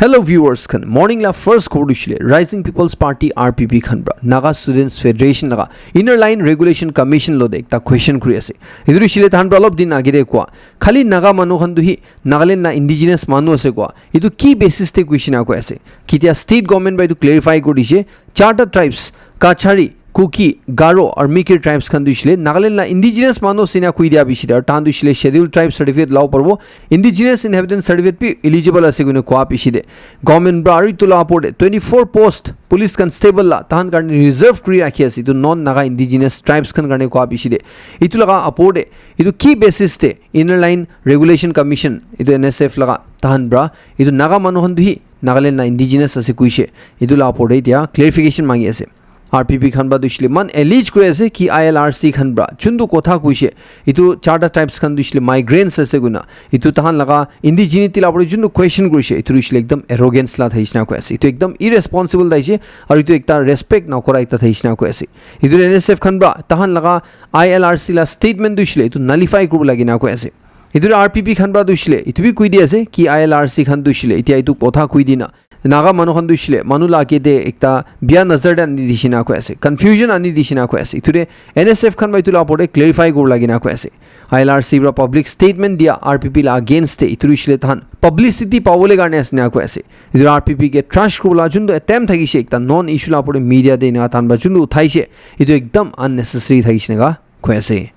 Hello viewers khan morning la first code ishle Rising People's Party RPP khan bra Naga Students Federation laga Inner Line Regulation Commission lo de ekta question kuri ase idur ishle tan bra lop din agire kwa khali naga manu khan duhi Nagaland na indigenous manu ase kwa idu ki basis te question a ko ase kitia state government by to clarify kodise charter tribes Kachari Kuki, Garo or Mikir tribes can do ishle Nagaland la indigenous mano sina kuidia bishida tan do ishle scheduled tribe certificate law parvo indigenous inhabitant certificate pi eligible ase gune ko apishide government brari to law pode 24 post police constable la tan karni reserve kri rakhi ase to non naga indigenous tribes kan karne ko apishide itu laga apode itu key basis te inner line regulation commission itu NSF laga tan bra itu naga mano handuhi Nagaland na indigenous ase kuise itu la apode dia clarification mangi ase RPP khan ba duishle man allege kore ase ki ILRC khan bra chundu kotha kuise itu charter types khan duishle migrants ase guna itu tahan laga indigeneity la chundu question kuise itu duishle ekdam arrogance la thaisna ko ase itu ekdam irresponsible daise aru itu ekta respect na kora ekta thaisna ko ase itu NSF khan bra tahan laga ILRC la statement duishle itu nullify kuru lagina ko ase itu RPP khan bra duishle itu bi kui di ase ki ILRC khan duishle itia itu kotha kui dina Naga manu khan duishle manu la ke de ekta bia nazar dan ni dishina ko ase confusion ani dishina ko ase ithure NSF khan bai tula pore clarify kor lagina ko ase ILRC bra public statement dia RPP la against ithure ishle than publicity pawole garne asna ko ase ithure RPP ke trash ko la jundu attempt thagi she ekta non issue la pore media de na than ba jundu uthaise itu ekdam unnecessary thagi shnaga ko ase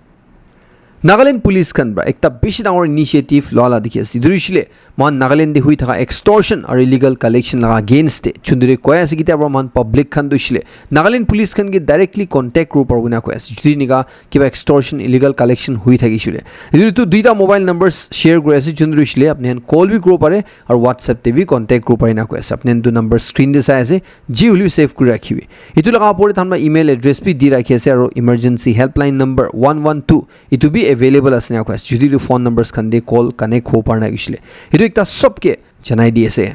Nagaland police khan bra ekta bishi dangor initiative law la dikhi ase idur ishle man Nagaland de hui thaka extortion or illegal collection laga against te chundure koy ase kitia bra man public khan do ishle Nagaland police khan ge directly contact group organa koy ase judi niga kiba extortion illegal collection hui thaki shule idur tu duita mobile numbers share kore ase chundure ishle apne han call bi kro pare aur WhatsApp te bi contact group pare na koy ase apne du number screen de sai ase ji huli save kuri rakhibi itu laga pore thamma email address bi di rakhi ase aru emergency helpline number 112 itu bi available asne ko ase judi phone numbers khan de call connect ho parna gishle itu ekta sobke janai di ase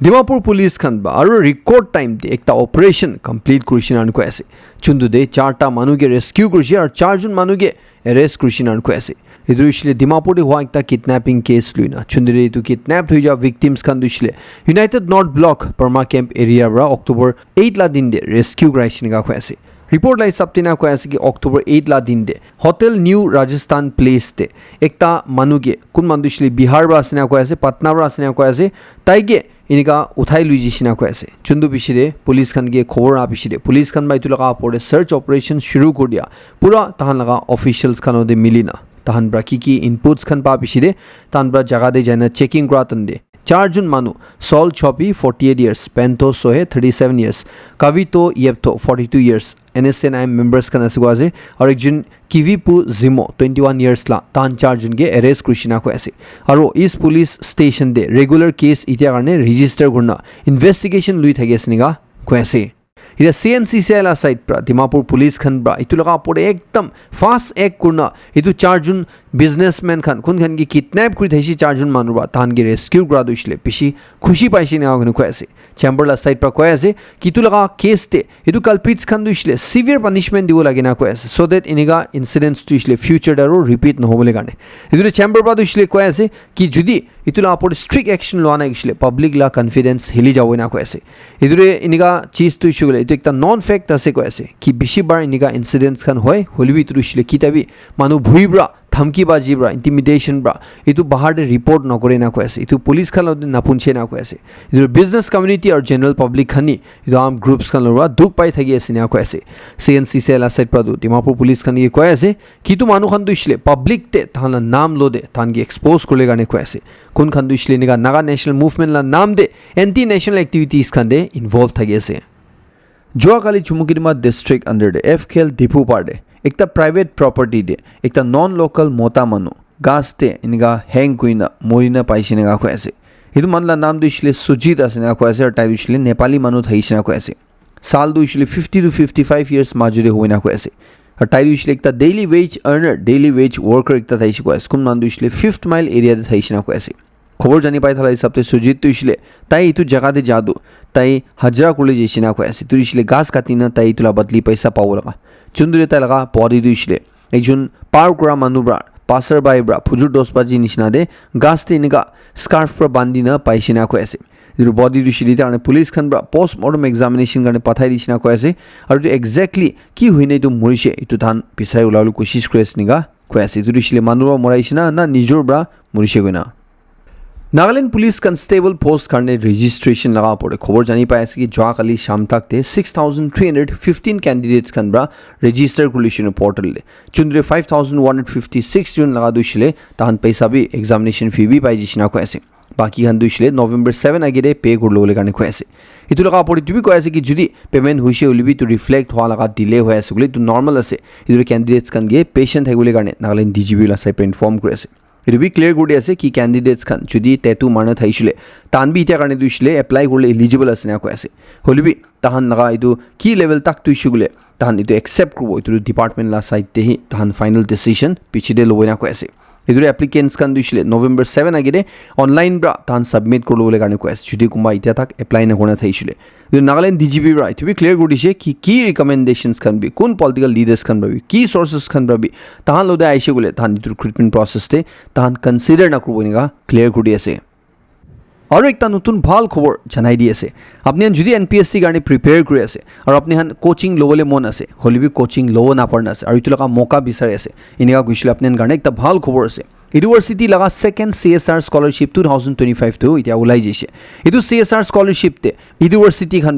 Dimapur police khan ba aru record time de ekta operation complete kurishin an ko ase chundu de charta manu ge rescue kurishi aru charjun manu ge arrest kurishin an ko ase idu ishle Dimapur de hua ekta kidnapping case luina chundu de itu kidnapped hui ja victims khan dushle United North Block Perma Camp area ra October 8 la din de rescue kurishin ga ko ase Report lai saptina ko ase ki October 8 la din de Hotel New Rajasthan Place te ekta manuge kun mandushle Bihar ra asina ko ase Patna ra asina ko ase taige inika uthai lui jishina ko ase chundu bishire police khan ge khobor a bishire police khan bai tulaga pore search operation shuru kor dia pura tahan laga officials khan ode milina tahan braki ki inputs khan pa bishire tan bra jaga de jaina checking kratan de Charjun Manu, Sol Chopi 48 years, Pento Sohe 37 years, Kavito Yepto 42 years, NSNI members kan asiguaze aur ekjun Kivipu Zimo 21 years la tan charjun ge arrest krishina ko ase aro is police station de regular case itia karne register kurna investigation lui thage asniga ko ase ida CNCCL la site pra Dimapur police khan bra itu laga pore ekdam fast act kurna itu charjun businessman khan kun khan gi kidnap kuri thaisi charjun manu ba tan gi rescue gra do ishle pishi khushi paisi na gnu ko ase chamber la site pra ko ase ki tu laga case te itu culprits khan do ishle severe punishment dibo lagina ko ase so that iniga incidents to ishle future daro repeat no hobole gane itu chamber ba do ishle ko ase ki judi itu la apor strict action lo ana ishle public la confidence hili jawo na ko ase idure iniga cheese to issue itu ekta non fact ase ko ase ki bishi bar iniga incidents khan hoy holbi tu ishle kitabi manu bhuibra thamki baji bra intimidation bra itu bahar de report nokore na ko ase itu police khala na punche na ko ase itu business community or general public khani itu armed groups khan lora duk pai thagi ase na ko ase CNC sela site pra du Dimapur police khani ko ase ki tu manu khan du ishle public te thana naam lo de than gi expose kole gane ko ase kun khan du ishle niga Naga national movement la naam de anti national activities khan de involve thagi ase Joakali Chumukirima district under the FKL Dipu parde ekta private property de ekta non local mota manu gaste iniga hang kuina morina paisine ga ko ase idu manla naam du ishle Sujit asina ko ase aur tai ishle Nepali manu thaisina ko ase sal du ishle 50 to 55 years majure hoina ko ase aur tai ishle ekta daily wage earner daily wage worker ekta thaisi ko ase kun man du ishle 5th mile area de thaisina ko ase khobor jani pai thala hisab te Sujit tu ishle tai itu jaga de jadu tai hajra kule jeshina ko ase tu ishle gas katina tai tula badli paisa pawlaga chundure ta laga podi du ishle ekjon par kura manubra passer by bra phujur dospaji nishna de gaste iniga scarf pra bandina paisina ko ase ইটো body দিছিলে তাৰ police খান post mortem examination কাৰণে পঠাই দিছিনা কৈ আছে আৰু ইটো exactly কি হইনে ইটো মৰিছে ইটো ধান পিছাই ওলাবলৈ কোচিছ কৰি আছে নিগা কৈ আছে ইটো দিছিলে মানুহৰ মৰাইছে না নিজৰ ব্ৰা মৰিছে গইনা নাগালেণ্ড পুলিচ কনষ্টেবল পোষ্ট কাৰণে ৰেজিষ্ট্ৰেশ্যন লগা পৰে খবৰ জানি পাই আছে কি যোৱাকালি শাম তাকতে 6315 কেণ্ডিডেটছ খান ৰেজিষ্টাৰ কৰিছিল পৰ্টেললে যোনৰে 5156 জন লগা দিছিলে তাহান পইচা বি এক্সামিনেশ্যন ফি বি পাই দিছিনা কৈ আছে বাকি খান দিছিলে নৱেম্বৰ 7 আগেৰে পে কৰলৈ কাৰণে কৈ আছে ইটো লগা পৰি তুমি কৈ আছে কি যদি পেমেন্ট হৈছে উলিবি তো ৰিফ্লেক্ট হোৱা লগা ডিলে হৈ আছে বুলি তো নৰ্মাল আছে ইটো কেণ্ডিডেটছ খান গে পেশেন্ট থাকিবলৈ কাৰণে নাগালেণ্ড ডিজিবি লা চাই ইনফৰ্ম কৰি আছে ইটো বি ক্লিয়াৰ কৰি আছে কি কেণ্ডিডেটছ খান যদি টেটু মাৰনা থাইছিলে তান বি ইটা কাৰণে দিছিলে এপ্লাই কৰিলে এলিজিবল আছে না কৈ আছে হলিবি তাহান লগা ইটো কি লেভেল তাক তুইছিলে তাহান ইটো একসেপ্ট কৰিব ইটো ডিপাৰ্টমেণ্ট লা সাইডতেহি তাহান ফাইনেল ডিসিশন পিছিদে লবই না কৈ আছে ইটো এপ্লিকেন্টছ খান দিছিলে নৱেম্বৰ 7 আগেৰে অনলাইন ব্ৰা তাহান সাবমিট কৰিবলৈ কাৰণে কৈ আছে যদি কোনোবা ইটা তাক এপ্লাই নকৰা থাইছিলে ইটো নাগালেণ্ড ডিজিবি ব্ৰা ইটো বি ক্লিয়াৰ কৰি দিছে কি ৰিকমেন্ডেশনছ খান বি কোন পলিটিক্যাল লিডাৰ্ছ খান বি কি সোৰ্সেছ খান বি তাহান লদে আইছে গলে তাহান ইটো ৰিক্ৰুটমেন্ট প্ৰসেছতে তাহান কনসিডাৰ নকৰিব নিগা ক্লিয়াৰ কৰি আছে আৰু একটা নতুন ভাল খবৰ জানাই দি আছে আপনি যদি এনপিএসসি কাৰণে প্ৰিপেয়াৰ কৰি আছে আৰু আপনি হান কোচিং লবলৈ মন আছে হলিবি কোচিং লব নাপাৰনা আছে আৰু ইটো লগা মৌকা বিচাৰি আছে এনেকা কৈছিল আপনি কাৰণে একটা ভাল খবৰ আছে ইউনিভাৰ্সিটি লগা সেকেন্ড CSR স্কলাৰশ্বিপ 2025 তো এতিয়া ওলাই যাইছে ইটো CSR স্কলাৰশ্বিপতে ইউনিভাৰ্সিটি খান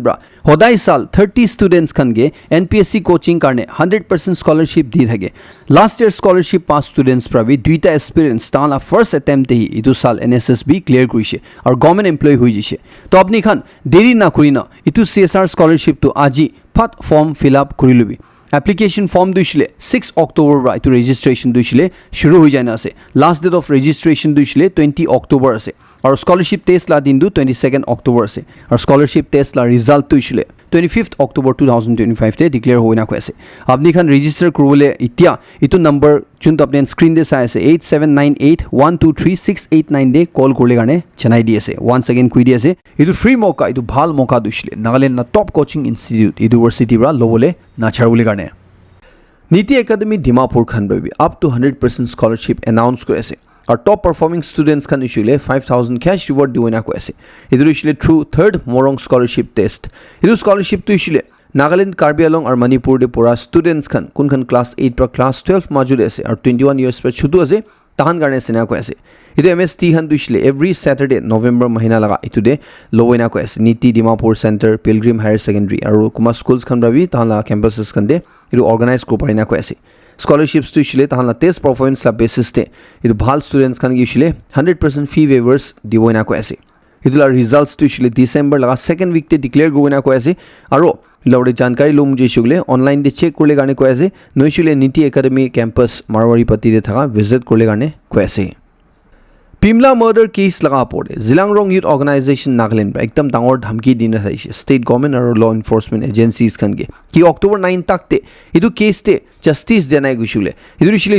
সদায় সাল 30 ষ্টুডেন্টছ খানগে এনপিএসসি কোচিং কাৰণে 100% স্কলাৰশ্বিপ দি থাকে last year scholarship pass students প্ৰাবি দুইটা এক্সপেৰিয়েন্স তালা ফাৰ্স্ট অ্যাটেম্পটে ইটো সাল এনএসএসবি ক্লিয়াৰ কৰিছে আৰু গভৰ্নমেন্ট এমপ্লয়ি হৈ যাইছে তো আপনি খান দেৰি না কৰি না ইটো CSR স্কলাৰশ্বিপ তো আজি ফাট ফৰ্ম ফিল আপ কৰি লবি এপ্লিকেশন ফর্ম দিছিলে 6 অক্টোবর বা ইটো রেজিস্ট্রেশন দিছিলে শুরু হৈ যায় না আছে লাস্ট ডেট অফ রেজিস্ট্রেশন দিছিলে 20 অক্টোবর আছে আৰু স্কলাৰশিপ টেস্ট লা দিনটো 22 অক্টোবৰ আছে আৰু স্কলাৰশিপ টেস্ট লা ৰিজাল্ট দিছিলে 25 অক্টোবৰ 2025 তে ডিক্লেয়াৰ হৈ না কৈ আছে আপনি খান ৰেজিষ্টাৰ কৰিবলৈ এতিয়া ইটো নম্বৰ যোনটো আপনি স্ক্ৰিন দে চাই আছে 8798123689 দে কল কৰিলে কাৰণে জনাই দি আছে ওয়ান্স अगेन কৈ দি আছে ইটো ফ্ৰী মৌকা ইটো ভাল মৌকা দিছিলে নাগালেণ্ড না টপ কোচিং ইনষ্টিটিউট ইউনিভাৰ্সিটি পৰা লবলৈ নাছাৰবলৈ কাৰণে নীতি একাডেমি ডিমাপুৰ খান ভাবি আপ টু 100% স্কলাৰশ্বিপ এনাউন্স কৰি আছে আৰু টপ পাৰফৰ্মিং ষ্টুডেন্টছ খান ইছুলে 5000 ক্যাশ ৰিৱাৰ্ড দিওনা কৈ আছে ইটো ইছুলে থ্ৰু থাৰ্ড মৰং স্কলাৰশ্বিপ টেষ্ট ইটো স্কলাৰশ্বিপ তো ইছুলে নাগালেণ্ড কাৰ্বি আলং আৰু মণিপুৰ দে পৰা ষ্টুডেন্টছ খান কোনখন ক্লাছ 8 পৰা ক্লাছ 12 মাজুৰে আছে আৰু 21 ইয়াৰ্ছ পৰা ছুটু আছে তাহান কাৰণে সেনা কৈ আছে ইটো MST খান দিছিলে এভৰি স্যাটাৰডে নৱেম্বৰ মহিনা লগা ইটো দে লবইনা কৈ আছে নীতি Dimapur centre pilgrim higher secondary আৰু কুমা স্কুলছ খান ভাবি তাহান কেম্পাছেছ খান দে ইটো অৰ্গানাইজ কৰিব পাৰিনা কৈ আছে স্কলাৰশ্বিপছ তো ইছুলে তাহান টেষ্ট পাৰফৰ্মেন্স লা বেচিছতে ইটো ভাল ষ্টুডেন্টছ খান ইছুলে 100% ফি ওয়েভাৰ্স দিবইনা কৈ আছে ইটো লা ৰিজাল্টছ তো ইছুলে ডিসেম্বৰ লগা সেকেন্ড উইক তে ডিক্লেয়াৰ কৰিনা কৈ আছে আৰু লওড়ে জানকাৰী লম যেছুলে অনলাইন দে চেক কৰিলে কাৰণে কৈ আছে নইছুলে নীতি একাডেমি কেম্পাছ মাৰৱাৰী পাতিৰে থকা ভিজিট কৰিলে কাৰণে কৈ আছে পিমলা মাৰ্ডাৰ কেছ লগা পৰে জিলাংৰং ইউথ অৰ্গানাইজেশ্যন নাগালেণ্ড একদম ডাঙৰ ধমকি দিনা থাইছে ষ্টেট গভৰ্নমেণ্ট আৰু ল এনফোৰ্সমেণ্ট এজেন্সিজ খানগে কি অক্টোবৰ 9 তাকতে ইটো কেছতে জাস্টিস দেনাই গৈছিলে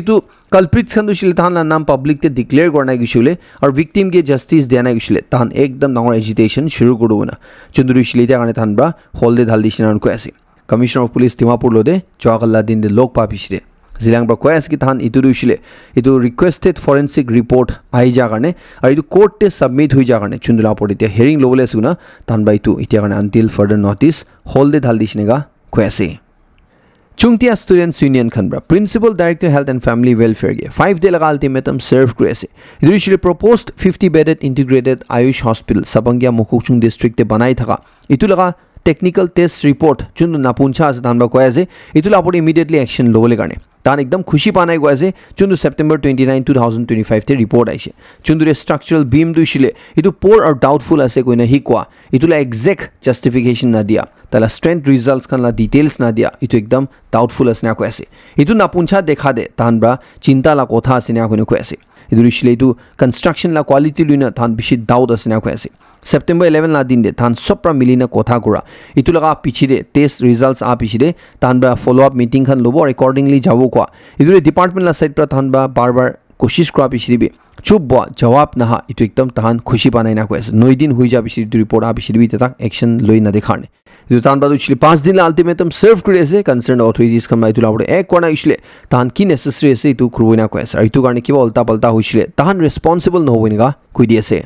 ইটো কালপ্ৰিট খান দিছিলে তাহান নাম পাব্লিকতে ডিক্লেয়াৰ কৰা গৈছিলে আৰু ভিকটিম কে জাস্টিস দেনাই গৈছিলে তাহান একদম ডাঙৰ এজিটেশ্যন শুৰু কৰিব না যোনটো দিছিলে এতিয়া কাৰণে তাহান ব্ৰা হলদে ঢাল দিছিলে কৈ আছে কমিশনাৰ অফ পুলিচ ডিমাপুৰ লদে যোৱাকালি দিন দে লগ পাপিছিলে জিলাং পৰা কৈ আছে কি তাহান ইটো দিছিলে ইটো ৰিকুৱেষ্টেড ফৰেনচিক ৰিপৰ্ট আহি যা কাৰণে আৰু ইটো কোৰ্টতে সাবমিট হৈ যা কাৰণে চুন্দুলা পৰ এতিয়া হেৰিং লবলৈ আছে না তাহান বা ইটো এতিয়া কাৰণে আনটিল ফাৰ্ডাৰ নটিচ হলদে ঢাল দিছিনেগা কৈ আছে চুংটিয়া ষ্টুডেণ্টছ ইউনিয়ন খানব্ৰা principal director health and family welfare গে 5 ডে লগা আল্টিমেটাম চাৰ্ভ কৰি আছে ইটো proposed 50 bedded integrated AYUSH hospital সাবংগিয়া মুকুকচুং ডিষ্ট্ৰিক্টে বনাই থকা ইটো লগা টেকনিক্যাল টেষ্ট ৰিপৰ্ট যোনটো নাপুঞ্চা আছে তাহান বা কৈ আছে ইটো আপুনি ইমিডিয়েটলি একশ্যন ল'বলৈ কাৰণে তাহান একদম খুশি পানাই কৈ আছে যোনটো ছেপ্টেম্বৰ 29 2025 তে ৰিপৰ্ট আহিছে যোনটো ষ্ট্ৰাকচাৰেল বিম দিছিলে ইটো প'ৰ আৰু ডাউটফুল আছে কৈ না কোৱা ইটোলা একজেক্ট জাষ্টিফিকেশ্যন না দিয়া তালা ষ্ট্ৰেংথ ৰিজাল্টছ খানলা ডিটেইলছ না দিয়া ইটো একদম ডাউটফুল আছে না কৈ আছে ইটো নাপুঞ্চা দেখা দে তাহান বা চিন্তা লা কথা আছে না কৈ আছে ইটো দিছিলে ইটো কনষ্ট্ৰাকশ্যন লা কোৱালিটি লৈ না তাহান বেছি ডাউট আছে না কৈ আছে September 11 na din de than sopra milina kotha kora itu laga pichide test results a pichide tan ba follow up meeting khan lobo accordingly jabo kwa itu department la side pra than ba bar koshish kora pichide chup ba jawab na ha itu ekdam tahan khushi banai na ko ase 9 din hui ja pichide report a pichide tak action loi na dekhane itu tan ba chili 5 din la ultimatum serve kore ase concerned authorities khan itu labore ek kona isle tahan ki necessary ase itu kruina ko ase itu garne kiba ulta palta hoisile tahan responsible no hoiniga koi di ase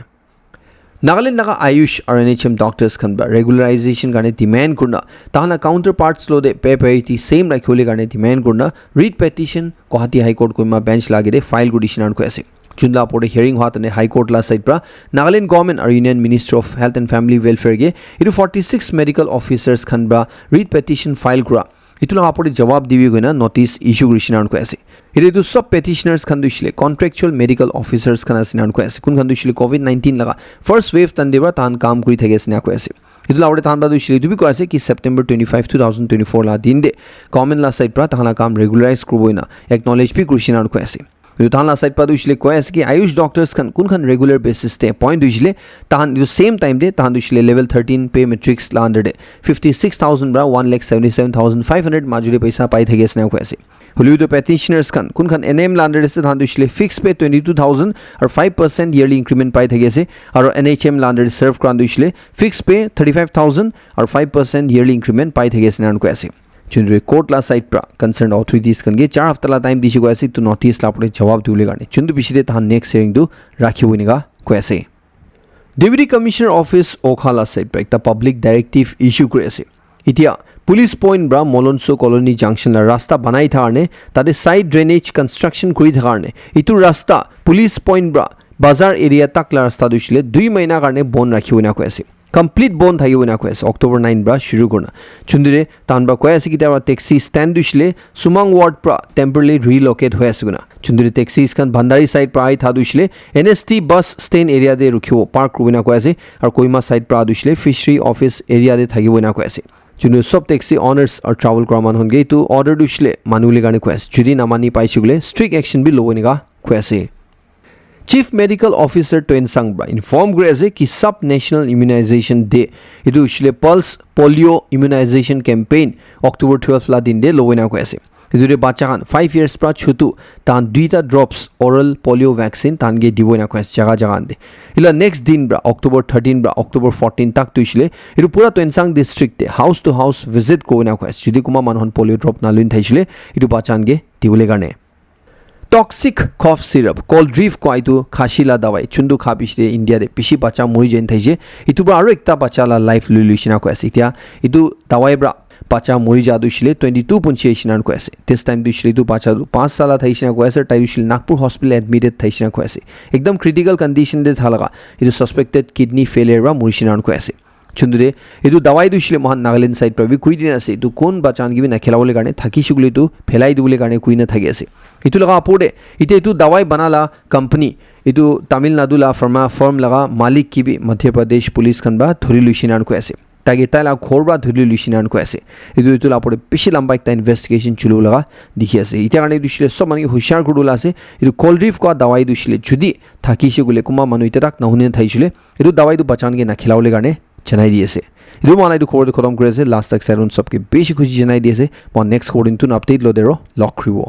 Nagaland naga Ayush or NHM doctors kan ba regularization garne demand kurna tahana counterparts lo de pay parity same rakhole garne demand kurna read petition Guwahati High Court koima bench lagire file gudishinan ko ase chundla pore hearing hoatane High Court la side pra Nagaland government or Union Minister of Health and Family Welfare ge idu 46 medical officers kan ba read petition file kura itula apore jawab dibi goina notice issue gudishinan ko ase Idu sub petitioners kan dushile contractual medical officers kan asinan ko ase kun kan dushile COVID-19 laga first wave tan debra tan kaam kuri thage asina ko ase idu lawde tan ba dushile tu bi ko ase ki September 25 2024 la din de government la side pra tan kaam regularize kurboina acknowledge bi kursinan ko ase idu tan la side pa dushile ko ase ki Ayush doctors kan kun kan regular basis te point dushile tan idu same time de tan dushile level 13 pay matrix la under de 56000 bra 1,77,500 majure paisa pai thage asina ko ase Hulu petitioners kan kun kan NM lander se than dushile fixed pay 22,000 or 5% yearly increment pai thage ase aro NHM lander serve kran dushile fixed pay 35,000 or 5% yearly increment pai thage ase nan ko ase chundre court la side pra concerned authorities kan ge 4 hafta la time dishi ko ase to notice la pore jawab diule garne chundu bishide than next hearing du rakhi hoiniga ko ase Deputy Commissioner Office Okhala side pra ekta public directive issue kore ase itia Police Point bra Molonso Colony Junction la rasta banai tharne tade side drainage construction kuri tharne itu rasta Police Point bra bazar area tak la rasta dushile 2 mahina karne bon rakhiuna ko ase complete bon thagibuna ko ase October 9 bra shuru korna chundire tanba ko ase ki ta taxi stand dushile Sumang ward pra temporarily relocate hoy ase guna chundire taxis kan Bhandari side pra ai tha dushile NST bus stand area de rukhibo park rubina ko ase ar Koima side pra dushile fishery office area de thagibuna ko ase Junu sub taxi owners or travel kraman honge to order dushile manule gane quest judi namani paishugule strict action bi loweniga quase Chief Medical Officer Tuen Sangbra inform greze ki sub national immunization day idu shile pulse polio immunization campaign October 12 la din de lowena quase idure bacha kan 5 years pra chutu tan duita drops oral polio vaccine tan ge diboina quest jaga jaga ande ila next din bra October 13 bra October 14 tak tuisle iru pura Tensang district de house to house visit koina quest judi kuma manhon polio drop na luin thaisile iru bachan ge dibule garne toxic cough syrup cold reef ko aitu khashila dawai chundu khabishre India de pishi bacha mori jain thaise itu ba aro ekta bacha la life luishina ko ase tia itu dawai bra bacha mori jadu shile 22.6 ko ase this time du shile du bacha 5 sala thaisina ko ase tai shile Nagpur hospital admitted thaisina ko ase ekdam critical condition de thalaga itu suspected kidney failure ba morishina ko ase chundure itu dawai du shile mohan Nagaland side pra bi kui din ase itu kon bachan gi bi na khelawole garne thaki shugule tu phelai dubule garne kui na thagi ase itu laga apode ite itu dawai banala company itu Tamil Nadu la pharma firm laga malik ki bi Madhya Pradesh police kan ba thuri luishinan ko ase tage tala khorba thuri luishinan ko ase itu la apode pishi lamba ekta investigation chulu laga dikhi ase ita garne du shile sob mani hushar gudula ase itu cold reef ko dawai du shile judi thaki shugule kuma manu ita tak nahune thaisile itu dawai du bachan ge na khilawole garne janai diase idu malai du khobor khatam kore ase last tak sarun sabke beshi khushi janai diase mo next recording tun update lo dero lock ribo